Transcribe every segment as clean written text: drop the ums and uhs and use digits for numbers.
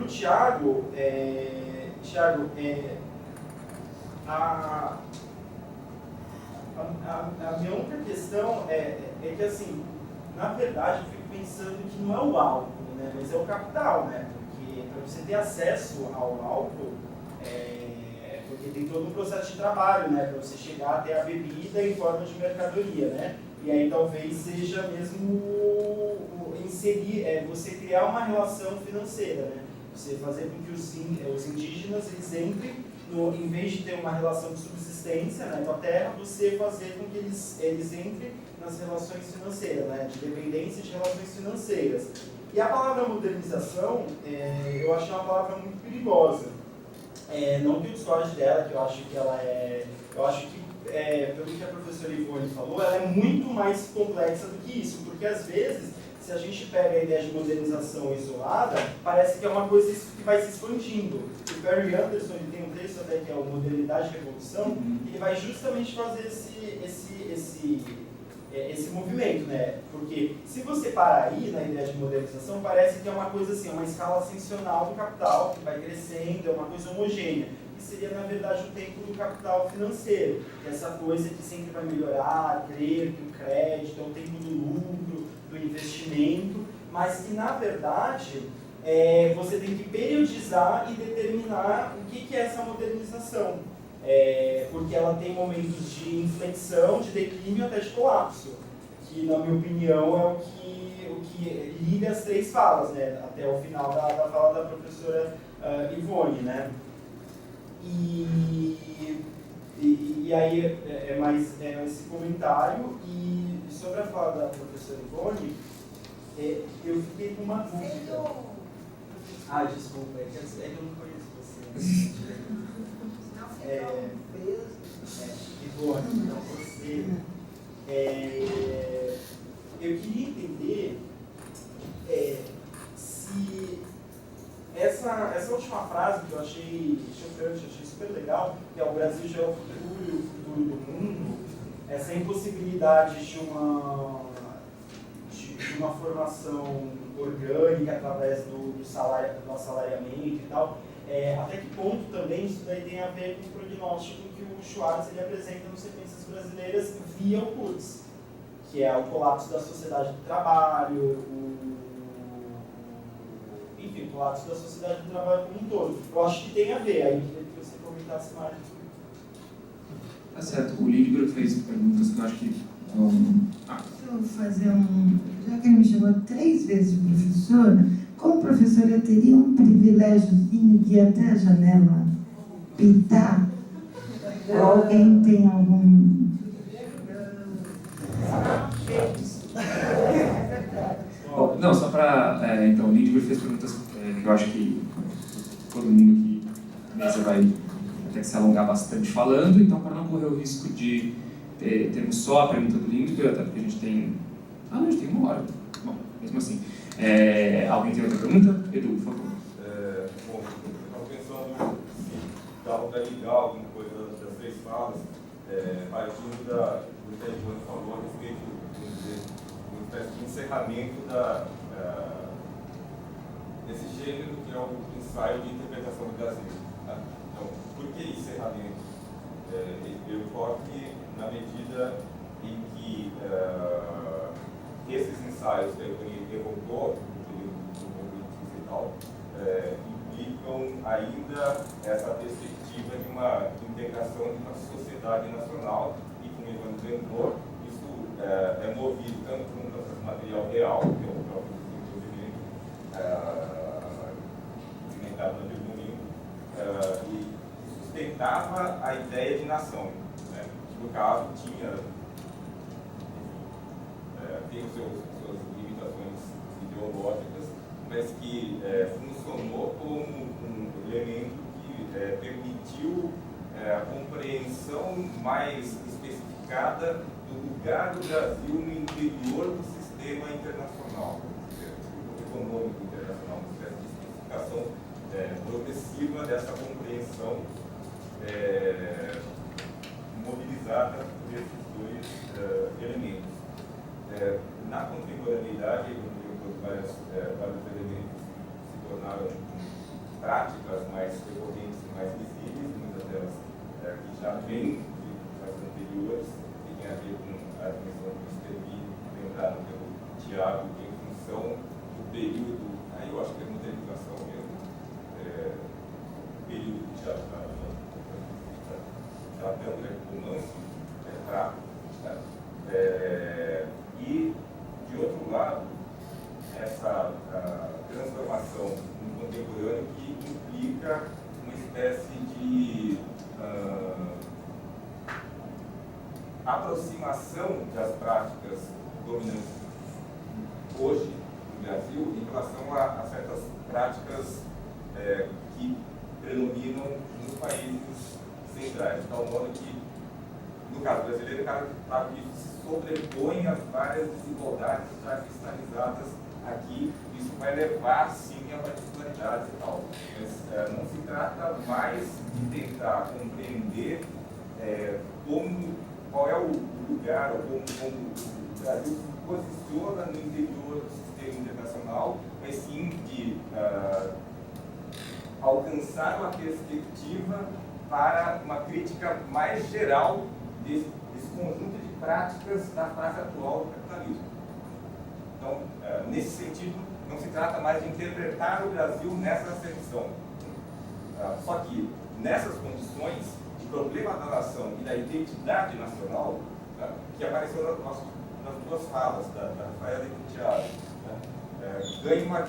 o Thiago, a minha única questão é que, assim, na verdade, eu fico pensando que não é o álcool, né, mas é o capital, né? Porque para você ter acesso ao álcool, porque tem todo um processo de trabalho, né, para você chegar até a bebida em forma de mercadoria, né? E aí talvez seja mesmo inserir, você criar uma relação financeira, né? Você fazer com que os indígenas eles entrem, em vez de ter uma relação de subsistência, né, com a terra, você fazer com que eles entrem nas relações financeiras, né, de dependência de relações financeiras. E a palavra modernização, eu acho uma palavra muito perigosa. Não que eu discorde dela, que eu acho que ela eu acho que, pelo que a professora Ivone falou, ela é muito mais complexa do que isso, porque às vezes, se a gente pega a ideia de modernização isolada, parece que é uma coisa que vai se expandindo. O Barry Anderson ele tem um texto até que é o Modernidade e Revolução, e ele vai justamente fazer esse movimento, né? Porque se você parar aí na ideia de modernização, parece que é uma coisa assim, uma escala ascensional do capital, que vai crescendo, é uma coisa homogênea. Que seria, na verdade, o tempo do capital financeiro, que é essa coisa que sempre vai melhorar, crer, que o crédito, é o tempo do lucro, do investimento, mas que, na verdade, você tem que periodizar e determinar o que é essa modernização. Porque ela tem momentos de inflexão, de declínio até de colapso, que, na minha opinião, é o que liga as três falas, né, até o final da fala da professora Ivone, né? E aí é mais esse comentário. E sobre a fala da professora Ivone, eu fiquei com uma dúvida. Desculpa, é que eu não conheço você. Ivone, não você. Eu queria entender se essa última frase que eu achei chocante, achei super legal, que é o Brasil já é o futuro e o futuro do mundo, essa impossibilidade de uma formação orgânica através do assalariamento e tal, até que ponto também isso daí tem a ver com o prognóstico que o Schwartz ele apresenta no Sequências Brasileiras via o Kurtz, que é o colapso da sociedade do trabalho, enfim, o colapso da sociedade do trabalho como um todo. Eu acho que tem a ver, aí queria que você comentasse mais. Tá certo, o Lindbergh fez perguntas que eu acho que Deixa eu fazer já que ele me chamou 3 vezes de professora, como professora eu teria um privilégiozinho de ir até a janela pintar? Ou alguém tem algum... Não, só para... então, o Lindbergh fez perguntas que eu acho que todo mundo que mesa vai ter que se alongar bastante falando, então para não correr o risco de termos só a pergunta do Lindbergh, até porque a gente tem... a gente tem 1 hora. Bom, mesmo assim. Alguém tem outra pergunta? Edu, por favor. Bom, eu estava pensando se dava para ligar alguma coisa das 3 falas, partindo do que a Ivone falou a respeito de uma espécie de encerramento desse gênero que é o ensaio de interpretação do Brasil. Tá? Então, por que encerramento? Eu foque na medida em que esses ensaios que a Ivone evocou, no período do movimento digital, implicam ainda essa perspectiva de uma integração de uma sociedade nacional e, como Ivone lembrou, isso é movido tanto por um processo material real, que é o próprio desenvolvimento cimentado no Bermudim, e sustentava a ideia de nação, né? Que no caso tem suas limitações ideológicas, mas que funcionou como um elemento que permitiu a compreensão mais especificada do lugar do Brasil no interior do sistema internacional, econômico internacional, uma espécie de especificação progressiva dessa compreensão mobilizada por esses 2 elementos. Na contemporaneidade, vários elementos se tornaram práticas mais recorrentes, mais visíveis, muitas delas que já vêm de gerações anteriores, que tem a ver com a dimensão do extermínio, lembrado pelo Tiago, em função do período, aí eu acho que é modernização mesmo, o período que já dando romance e, de outro lado, essa transformação no contemporâneo que implica uma espécie de aproximação das práticas dominantes hoje no Brasil em relação a certas práticas que predominam nos países centrais, de tal modo que, no caso brasileiro, claro que isso se sobrepõe às várias desigualdades já cristalizadas aqui. Isso vai levar, sim, a particularidades e tal. Mas não se trata mais de tentar compreender qual é o lugar, ou como o Brasil se posiciona no interior do sistema internacional, mas sim de alcançar uma perspectiva para uma crítica mais geral desse conjunto de práticas da fase atual do capitalismo. Então, nesse sentido, não se trata mais de interpretar o Brasil nessa acepção. Só que, nessas condições, o problema da nação e da identidade nacional, que apareceu nas duas falas, da Rafaela e do Tiago, ganha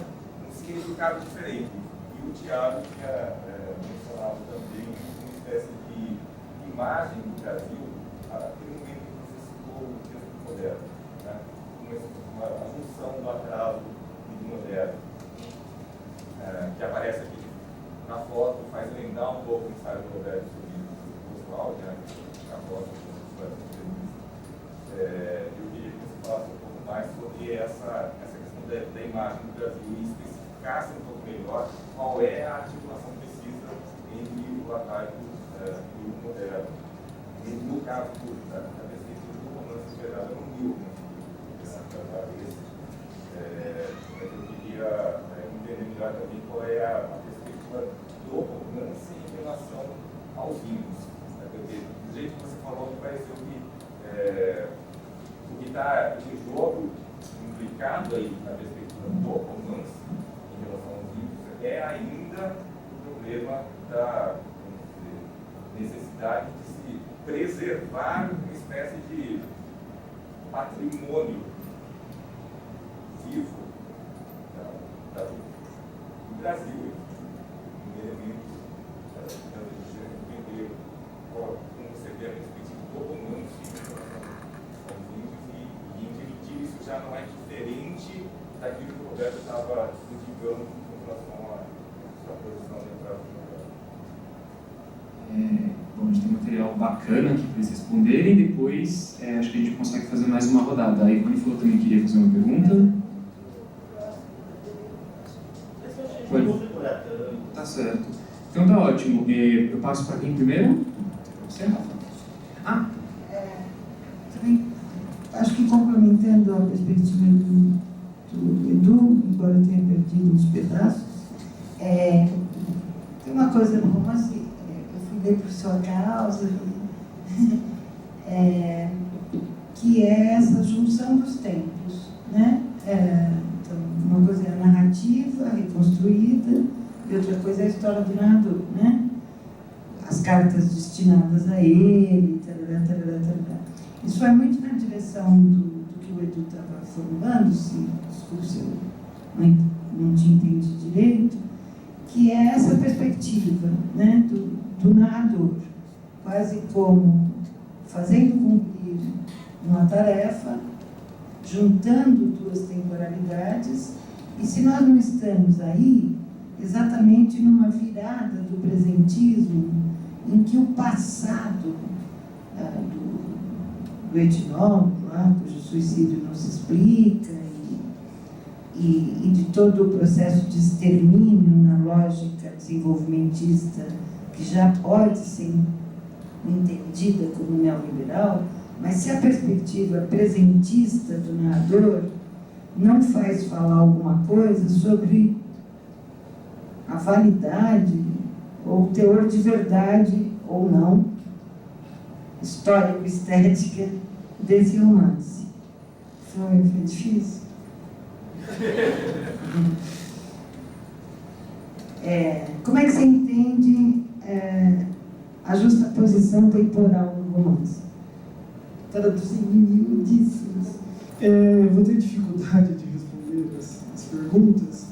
um significado diferente. E o Tiago tinha mencionado também uma espécie de imagem do Brasil, naquele momento que você citou o texto moderno, uma junção do atraso e do moderno, que aparece aqui na foto, faz lembrar um pouco o ensaio do Roberto sobre o Oswald, a foto eu queria que você falasse um pouco mais sobre essa questão da imagem do Brasil e especificasse um pouco melhor qual é a articulação precisa entre o arcaico e o moderno. E no caso da perspectiva do romance gerado no Rio, eu queria entender melhor também qual é a perspectiva do romance em relação aos vinhos. Do jeito que você falou, me pareceu que o que está em jogo, implicado aí na perspectiva do romance em relação aos vinhos, é ainda o problema da necessidade de se preservar uma espécie de patrimônio vivo do Brasil, um elemento da gente entender como você vê a perspectiva do romance aos vinhos e em que medida isso já não é diferente daquilo que o Roberto estava indicando com relação à sua posição dentro do Bom, a gente tem material bacana aqui para eles responderem, depois acho que a gente consegue fazer mais uma rodada. A Ivone falou também que queria fazer uma pergunta. Pode. Tá certo. Então tá ótimo. Eu passo para quem primeiro? Você, Rafa? Também acho que complementando a perspectiva do Edu, embora eu tenha perdido uns pedaços, tem uma coisa no romance, eu fui ler por sua causa, que é essa junção dos tempos, né? Então, uma coisa é a narrativa reconstruída e outra coisa é a história do narrador, né? As cartas destinadas a ele, tarará, tarará, tarará. Isso vai muito na direção do que o Edu estava formulando, desculpe se eu não tinha entendido direito, que é essa perspectiva, né, do narrador, quase como fazendo cumprir uma tarefa, juntando duas temporalidades, e se nós não estamos aí, exatamente numa virada do presentismo, em que o passado do etnólogo, cujo suicídio não se explica, e de todo o processo de extermínio na lógica desenvolvimentista, que já pode ser entendida como neoliberal, mas se a perspectiva presentista do narrador não faz falar alguma coisa sobre a validade ou o teor de verdade ou não, histórico-estética, desse romance. Foi difícil. Como é que você entende a justaposição temporal no romance? Traduzindo em miudíssimos. Eu vou ter dificuldade de responder as perguntas.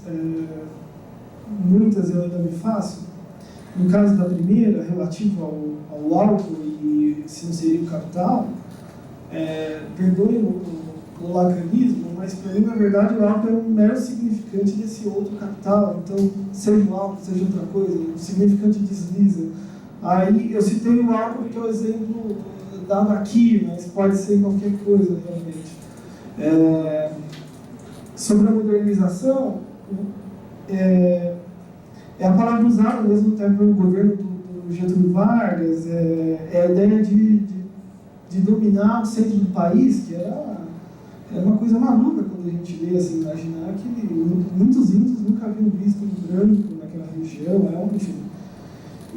Muitas eu ainda me faço. No caso da primeira, relativo ao álcool e se não seria o capital, perdoe o lacanismo, mas para mim, na verdade, o álcool é um mero significante desse outro capital. Então, seja o álcool, seja outra coisa, o significante desliza. Aí eu citei o álcool porque é o exemplo dado aqui, mas pode ser qualquer coisa, realmente. Sobre a modernização, é a palavra usada mesmo até pelo governo do Getúlio Vargas, é a ideia de dominar o centro do país, que era uma coisa maluca quando a gente lê, assim, imaginar que muitos índios nunca haviam visto um branco naquela região, enfim.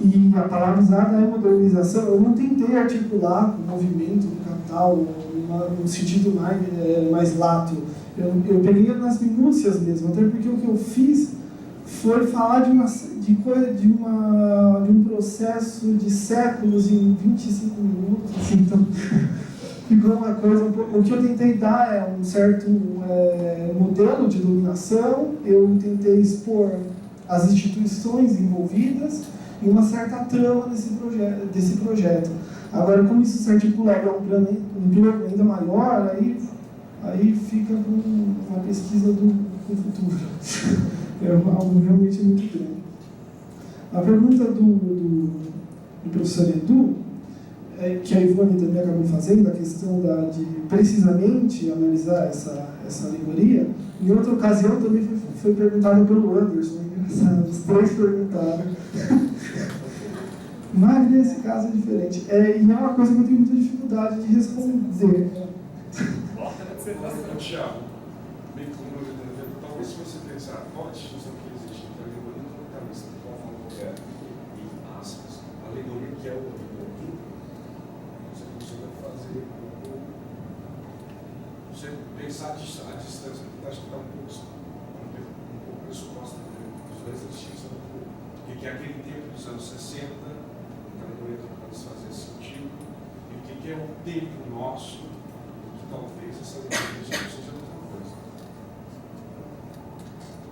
E a palavra usada é modernização. Eu não tentei articular o movimento do capital no sentido mais lato. Eu peguei nas minúcias mesmo, até porque o que eu fiz foi falar de um processo de séculos em 25 minutos. Então, ficou uma coisa. O que eu tentei dar é um certo modelo de dominação, eu tentei expor as instituições envolvidas e uma certa trama desse projeto. Agora, como isso se articula a um plano ainda maior, aí fica com uma pesquisa do futuro. É algo realmente muito grande. A pergunta do professor Edu, que a Ivone também acabou fazendo, a questão de precisamente analisar essa alegoria, em outra ocasião também foi perguntada pelo Anderson, engraçado, os três perguntaram. Mas nesse caso é diferente. E é uma coisa que eu tenho muita dificuldade de responder. Tiago, bem como talvez se você pensar qual a distinção que existe entre a alegoria e o protagonista, de qual forma qualquer, e aspas, a alegoria que é o amigo, você consiga fazer você pensar a distância, porque acho que está um pouco pressuposto dos dois a distinção do que é aquele tempo dos anos 60, que a alegoria pode fazer sentido, e o que é o tempo nosso, que talvez essa alegoria já não seja outra coisa.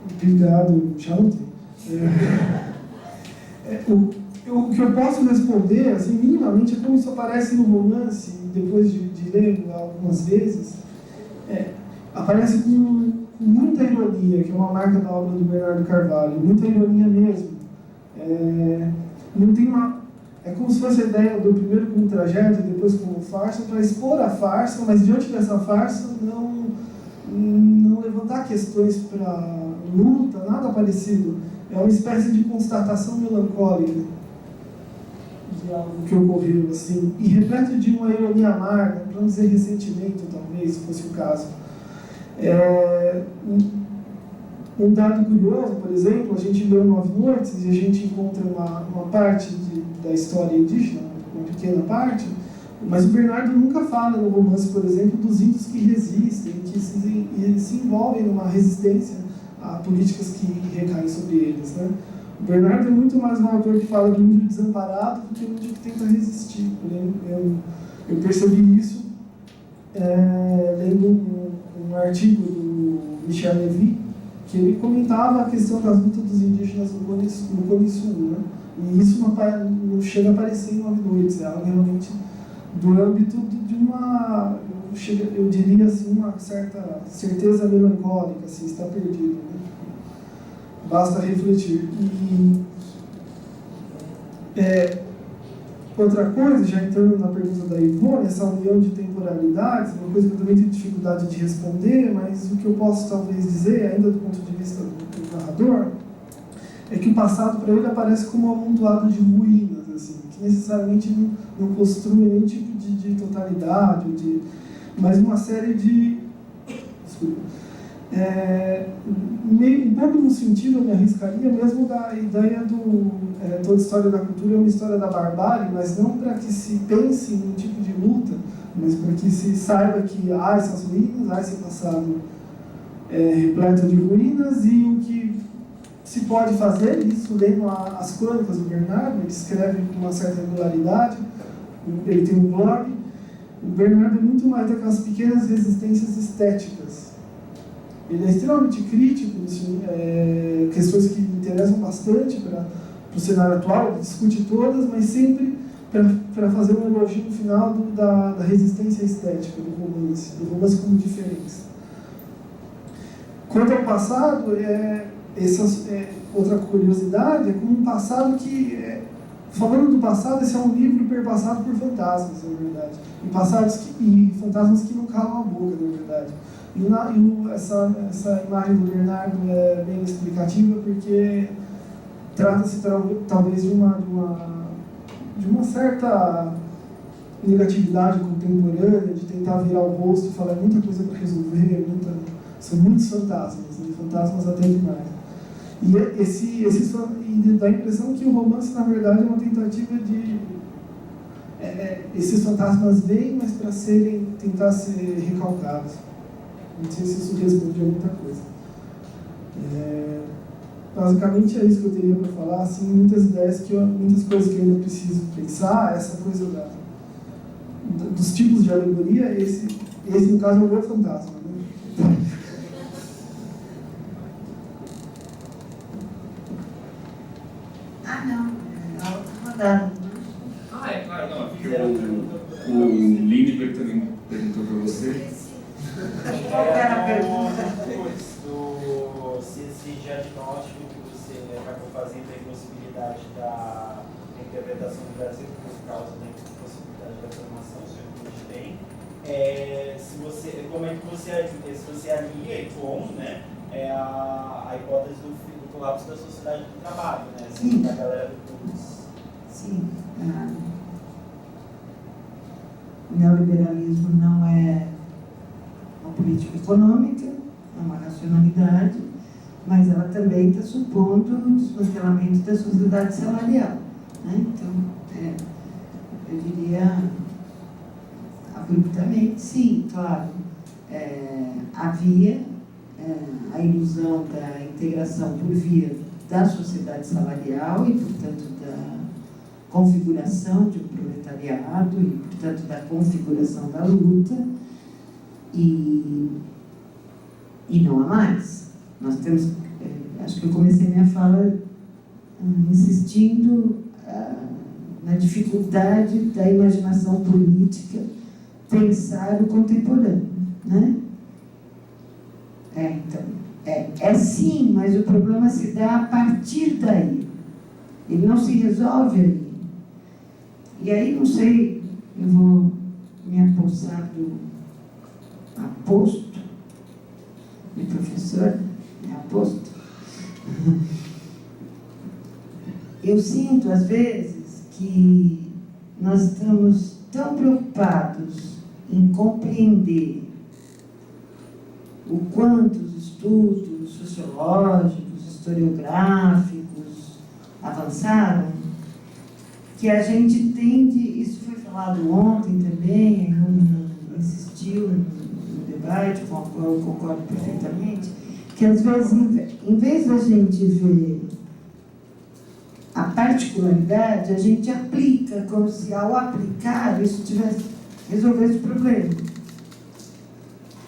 Obrigado, Charlotte. O que eu posso responder, assim, minimamente, é como isso aparece no romance, depois de ler algumas vezes, aparece com muita ironia, que é uma marca da obra do Bernardo Carvalho, muita ironia mesmo. Não tem é como se fosse a ideia do primeiro como tragédia, depois como farsa, para expor a farsa, mas diante dessa farsa não levantar questões para luta, nada parecido. É uma espécie de constatação melancólica de algo que ocorreu, assim, e repleto de uma ironia amarga, para não dizer ressentimento, talvez, se fosse o caso. Um dado curioso, por exemplo, a gente leu 9 Noites e a gente encontra uma parte da história indígena, uma pequena parte, mas o Bernardo nunca fala no romance, por exemplo, dos índios que resistem, que se envolvem numa resistência a políticas que recaem sobre eles, né? O Bernardo é muito mais um autor que fala do índio desamparado do que um índio que tenta resistir. Eu percebi isso lendo um artigo do Michel Levy, que ele comentava a questão das lutas dos indígenas no Cone Sul, né? E isso não chega a aparecer em 9 Noites, é algo realmente do âmbito de uma, eu diria assim, uma certa certeza melancólica, assim, está perdido, né? Basta refletir. Outra coisa, já entrando na pergunta da Ivone, essa união de temporalidades, uma coisa que eu também tenho dificuldade de responder, mas o que eu posso talvez dizer, ainda do ponto de vista do narrador, é que o passado para ele aparece como um amontoado de ruínas, assim, que necessariamente não construi nenhum tipo de totalidade, mas uma série de Um pouco no sentido, eu me arriscaria mesmo da ideia toda história da cultura é uma história da barbárie, mas não para que se pense em um tipo de luta, mas para que se saiba que há essas ruínas, há esse passado repleto de ruínas, e o que se pode fazer, isso lendo as crônicas do Bernardo, ele escreve com uma certa regularidade, ele tem um blog. O Bernardo é muito mais daquelas pequenas resistências estéticas. Ele é extremamente crítico, questões que me interessam bastante para o cenário atual, ele discute todas, mas sempre para fazer um elogio no final da resistência estética do romance como diferença. Quanto ao passado, outra curiosidade é como um passado que, falando do passado, esse é um livro perpassado por fantasmas, na verdade, e fantasmas que não calam a boca, na verdade. Essa imagem do Bernardo é bem explicativa, porque trata-se talvez de uma certa negatividade contemporânea, de tentar virar o rosto e falar muita coisa para resolver, são muitos fantasmas, e fantasmas até demais. E dá a impressão que o romance, na verdade, é uma tentativa de... esses fantasmas vêm, mas para tentar ser recalcados. Não sei se isso responde a muita coisa. Basicamente é isso que eu teria para falar. Assim, muitas coisas que eu ainda preciso pensar. Essa coisa dos tipos de alegoria, esse no caso é o meu fantasma, né? Não. É a outra rodada. Claro, não. O Lindbergh também perguntou para você. Qual era a pergunta? Esse diagnóstico que você acabou fazendo, a possibilidade da interpretação do Brasil por causa da possibilidade da formação, se a gente tem, como é que você alia e como, né, a hipótese do colapso da sociedade do trabalho, né, assim, da galera do curso. Sim. O neoliberalismo não é uma política econômica, é uma racionalidade, mas ela também está supondo o desmantelamento da sociedade salarial, né? Então, eu diria abruptamente, sim, claro. Havia a ilusão da integração por via da sociedade salarial e, portanto, da configuração de um proletariado e, portanto, da configuração da luta, e não há mais. Nós temos, acho que eu comecei minha fala insistindo na dificuldade da imaginação política pensar o contemporâneo, né? Então, sim, mas o problema se dá a partir daí. Ele não se resolve ali. E aí, não sei, eu vou me apossar do aposto, de professor, aposto. Eu sinto, às vezes, que nós estamos tão preocupados em compreender o quanto os estudos sociológicos, historiográficos avançaram, que a gente tende, isso foi falado ontem também, insistiu no debate, com o qual eu concordo perfeitamente, que às vezes, em vez da gente ver a particularidade, a gente aplica, como se ao aplicar isso tivesse resolvido o problema.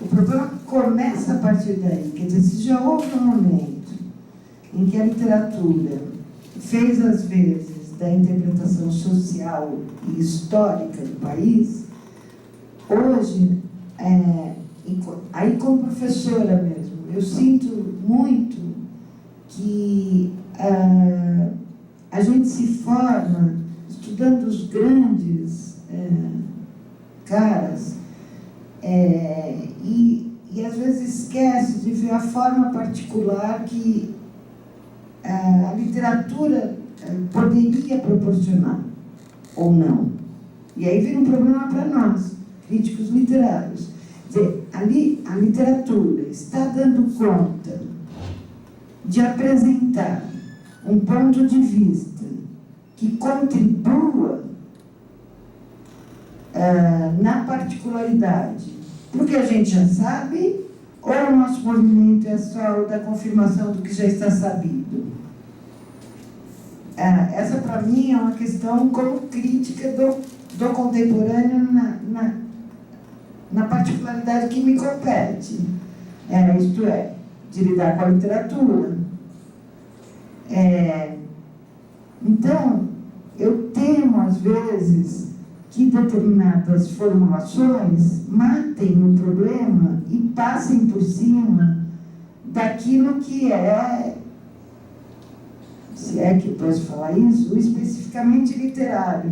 O problema começa a partir daí, quer dizer, se já houve um momento em que a literatura fez, às vezes, da interpretação social e histórica do país, hoje, aí como professora mesmo, eu sinto muito que a gente se forma estudando os grandes caras e às vezes esquece de ver a forma particular que a literatura poderia proporcionar, ou não. E aí vira um problema para nós, críticos literários. Quer dizer, a literatura está dando conta de apresentar um ponto de vista que contribua na particularidade, porque a gente já sabe, ou o nosso movimento é só o da confirmação do que já está sabido? Essa, para mim, é uma questão como crítica do contemporâneo na particularidade que me compete, isto é, de lidar com a literatura. Então, eu temo, às vezes, que determinadas formulações matem o problema e passem por cima daquilo que é, se é que eu posso falar isso, especificamente literário.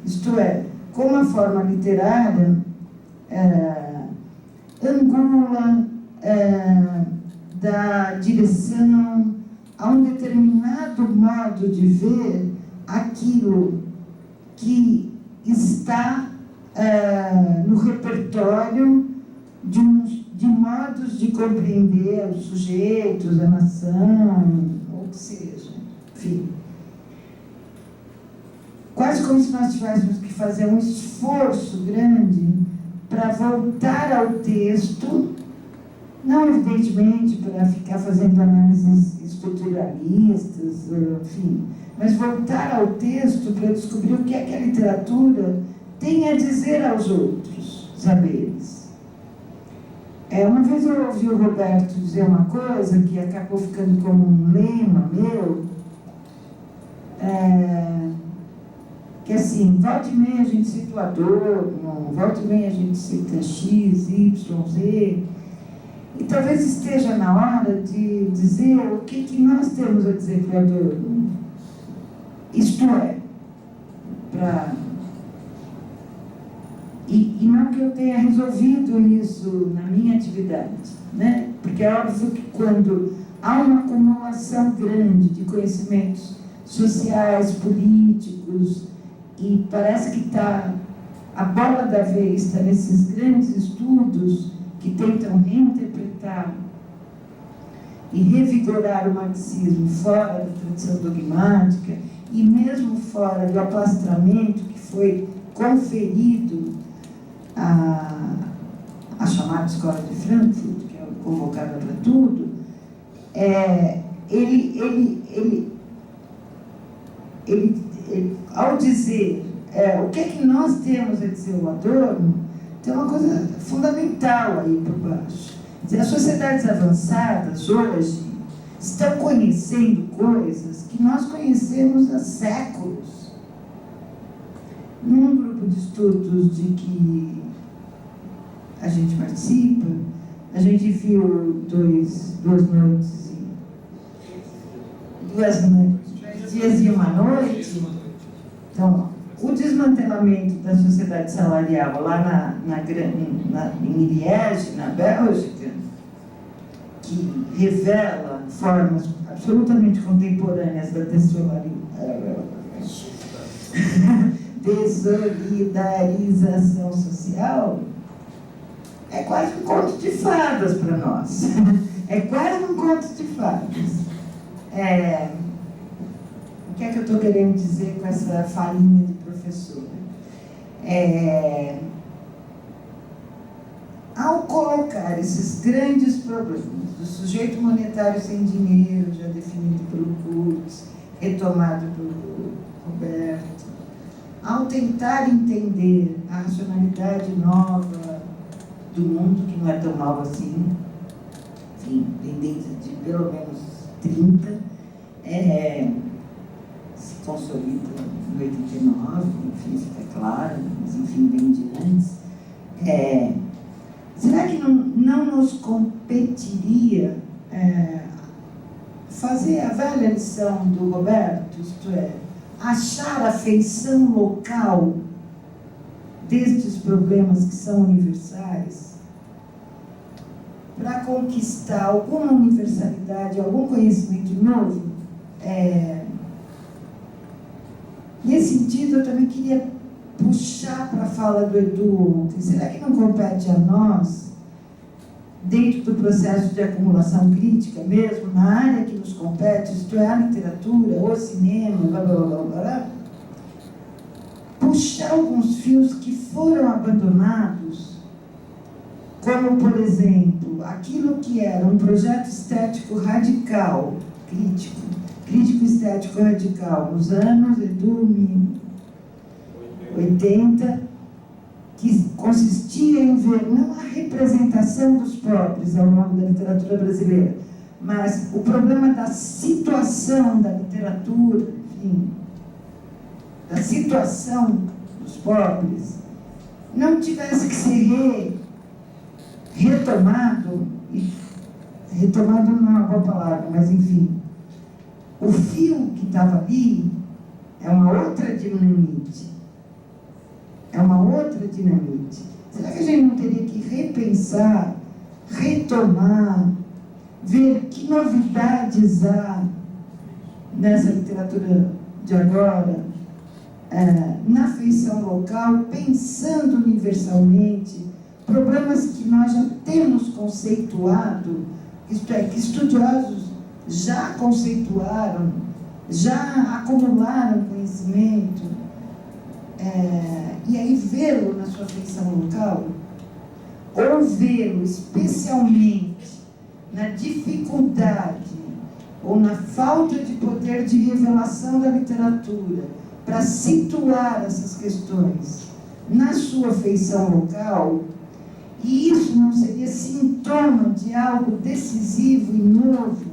Isto é, como a forma literária angula, dá direção a um determinado modo de ver aquilo que está no repertório de modos de compreender os sujeitos, a nação, ou o que seja. Enfim. Quase como se nós tivéssemos que fazer um esforço grande para voltar ao texto, não evidentemente para ficar fazendo análises estruturalistas, enfim, mas voltar ao texto para descobrir o que é que a literatura tem a dizer aos outros saberes. Uma vez eu ouvi o Roberto dizer uma coisa que acabou ficando como um lema meu, que assim, volta e meia a gente cita o Adorno, volta e meia a gente cita X, Y, Z, e talvez esteja na hora de dizer o que nós temos a dizer para o Adorno. Isto é, e não que eu tenha resolvido isso na minha atividade, né? Porque é óbvio que quando há uma acumulação grande de conhecimentos sociais, políticos, e parece que a bola da vez está nesses grandes estudos que tentam reinterpretar e revigorar o marxismo fora da tradição dogmática e mesmo fora do aplastramento que foi conferido à chamada Escola de Frankfurt, que é convocada para tudo, ele, ao dizer o que é que nós temos a dizer o Adorno, tem uma coisa fundamental aí por baixo. Quer dizer, as sociedades avançadas hoje estão conhecendo coisas que nós conhecemos há séculos. Num grupo de estudos de que a gente participa, a gente viu dois dias e uma noite. Então, o desmantelamento da sociedade salarial lá em Liège, na Bélgica, que revela formas absolutamente contemporâneas da desolidarização social, é quase um conto de fadas para nós. É quase um conto de fadas. O que é que eu estou querendo dizer com essa falinha de professora? Ao colocar esses grandes problemas do sujeito monetário sem dinheiro, já definido pelo Kurtz, retomado pelo Roberto, ao tentar entender a racionalidade nova do mundo, que não é tão nova assim, enfim, vem desde pelo menos 30, se consolida em 89, enfim, fica claro, mas enfim, bem de antes. Será que não nos competiria fazer a velha lição do Roberto, isto é, achar a feição local destes problemas que são universais, para conquistar alguma universalidade, algum conhecimento novo? Nesse sentido, eu também queria puxar para a fala do Edu ontem. Será que não compete a nós dentro do processo de acumulação crítica mesmo, na área que nos compete, isto é, a literatura, o cinema, blá, blá, blá, blá, blá, puxar alguns fios que foram abandonados, como, por exemplo, aquilo que era um projeto estético radical, crítico estético radical, nos anos, Edu, 80, que consistia em ver não a representação dos pobres ao longo da literatura brasileira, mas o problema da situação da literatura, enfim, da situação dos pobres, não tivesse que ser retomado não é uma boa palavra, mas enfim, o fio que estava ali é uma outra dinamite. É uma outra dinamite. Será que a gente não teria que repensar, retomar, ver que novidades há nessa literatura de agora, na feição local, pensando universalmente, problemas que nós já temos conceituado, isto é, que estudiosos já conceituaram, já acumularam conhecimento, e aí vê-lo na sua feição local, ou vê-lo especialmente na dificuldade ou na falta de poder de revelação da literatura para situar essas questões na sua feição local, e isso não seria sintoma de algo decisivo e novo,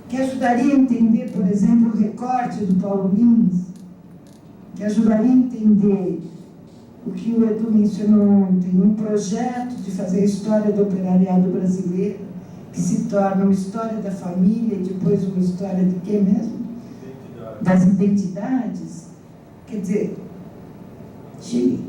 que ajudaria a entender, por exemplo, o recorte do Paulo Lins, que ajudaria a entender o que o Edu mencionou ontem, um projeto de fazer a história do operariado brasileiro, que se torna uma história da família e depois uma história de quê mesmo? Das identidades. Quer dizer, cheguei.